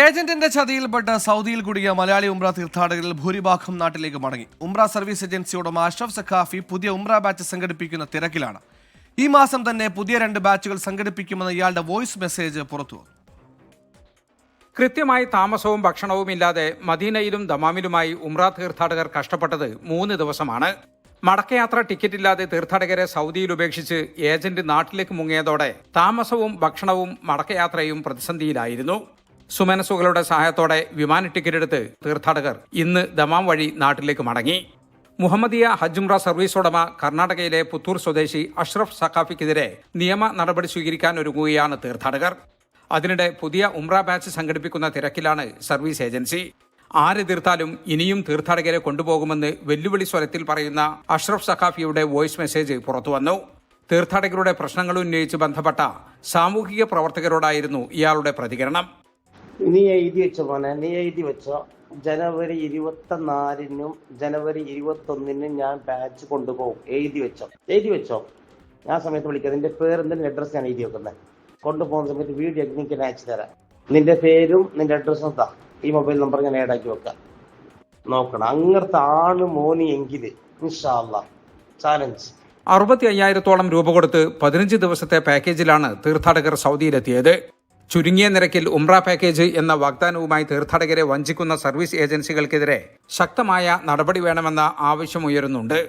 ഏജന്റിന്റെ ചതിയിൽപ്പെട്ട് സൗദിയിൽ കുടുങ്ങിയ മലയാളി ഉംറ തീർത്ഥാടകരിൽ ഭൂരിഭാഗം നാട്ടിലേക്ക് മടങ്ങി. ഉംറ സർവീസ് ഏജൻസി ഉടമ അഷ്റഫ് സഖാഫി പുതിയ ഉംറ ബാച്ച് സംഘടിപ്പിക്കുന്ന തിരക്കിലാണ്. ഈ മാസം തന്നെ പുതിയ 2 ബാച്ചുകൾ സംഘടിപ്പിക്കുമെന്ന് ഇയാളുടെ വോയിസ് മെസ്സേജ് പുറത്തുവന്നു. കൃത്യമായി താമസവും ഭക്ഷണവും ഇല്ലാതെ മദീനയിലും ദമാമിലുമായി ഉംറ തീർത്ഥാടകർ കഷ്ടപ്പെട്ടത് 3 ദിവസമാണ്. മടക്കയാത്ര ടിക്കറ്റില്ലാതെ തീർത്ഥാടകരെ സൗദിയിൽ ഉപേക്ഷിച്ച് ഏജന്റ് നാട്ടിലേക്ക് മുങ്ങിയതോടെ താമസവും ഭക്ഷണവും മടക്കയാത്രയും പ്രതിസന്ധിയിലായിരുന്നു. സുമനസുകളുടെ സഹായത്തോടെ വിമാന ടിക്കറ്റ് എടുത്ത് തീർത്ഥാടകർ ഇന്ന് ദമാം വഴി നാട്ടിലേക്ക് മടങ്ങി. മുഹമ്മദിയ ഹജ്ജ് ഉംറ സർവീസ് ഉടമ കർണാടകയിലെ പുത്തൂർ സ്വദേശി അഷ്റഫ് സഖാഫിക്കെതിരെ നിയമ നടപടി സ്വീകരിക്കാൻ ഒരുങ്ങുകയാണ് തീർത്ഥാടകർ. അതിനിടെ പുതിയ ഉംറ ബാച്ച് സംഘടിപ്പിക്കുന്ന തിരക്കിലാണ് സർവീസ് ഏജൻസി. ആരെതിർത്താലും ഇനിയും തീർത്ഥാടകരെ കൊണ്ടുപോകുമെന്ന് വെല്ലുവിളി സ്വരത്തിൽ പറയുന്ന അഷ്റഫ് സഖാഫിയുടെ വോയിസ് മെസ്സേജ് പുറത്തുവന്നു. തീർത്ഥാടകരുടെ പ്രശ്നങ്ങൾ ഉന്നയിച്ച് ബന്ധപ്പെട്ട സാമൂഹിക പ്രവർത്തകരോടായിരുന്നു ഇയാളുടെ പ്രതികരണം. നീ എഴുതി വെച്ചോ മോനെ, നീ എഴുതി വെച്ചോ. ജനുവരി 24-നും ജനുവരി 21-നും ഞാൻ ബാച്ച് കൊണ്ടുപോകും. എഴുതി വെച്ചോ. ഞാൻ സമയത്ത് വിളിക്കാം. നിന്റെ പേര് എന്തെങ്കിലും അഡ്രസ് ഞാൻ എഴുതി വെക്കുന്നത്. കൊണ്ടുപോകുന്ന സമയത്ത് വീഡിയോ എനിക്ക് ഞാൻ അയച്ചു തരാം. നിന്റെ പേരും നിന്റെ അഡ്രസ്സും താ. ഈ മൊബൈൽ നമ്പർ ഞാൻ ആഡാക്കി വെക്കാം. നോക്കണം, അങ്ങനത്തെ ആണ് മോനി എങ്കിൽ ഇൻഷാ അല്ലാഹ് ചാലഞ്ച്. 65,000-ഓളം രൂപ കൊടുത്ത് 15 ദിവസത്തെ പാക്കേജിലാണ് തീർത്ഥാടകർ സൗദിയിലെത്തിയത്. ചുരുങ്ങിയ നിരക്കിൽ ഉംറ പാക്കേജ് എന്ന വാഗ്ദാനവുമായി തീർത്ഥാടകരെ വഞ്ചിക്കുന്ന സർവീസ് ഏജൻസികൾക്കെതിരെ ശക്തമായ നടപടി വേണമെന്ന ആവശ്യമുയരുന്നുണ്ട്.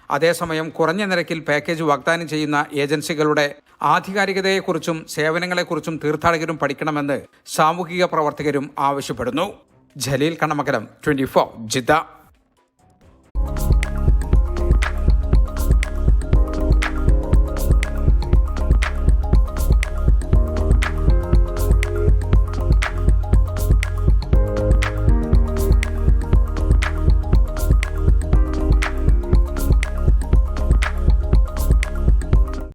അതേസമയം കുറഞ്ഞ നിരക്കിൽ പാക്കേജ് വാഗ്ദാനം ചെയ്യുന്ന ഏജൻസികളുടെ ആധികാരികതയെക്കുറിച്ചും സേവനങ്ങളെക്കുറിച്ചും തീർത്ഥാടകരും പഠിക്കണമെന്ന് സാമൂഹിക പ്രവർത്തകരും ആവശ്യപ്പെടുന്നു. ജലീൽ കണ്ണമംഗലം, 24 ജിദ്ദ.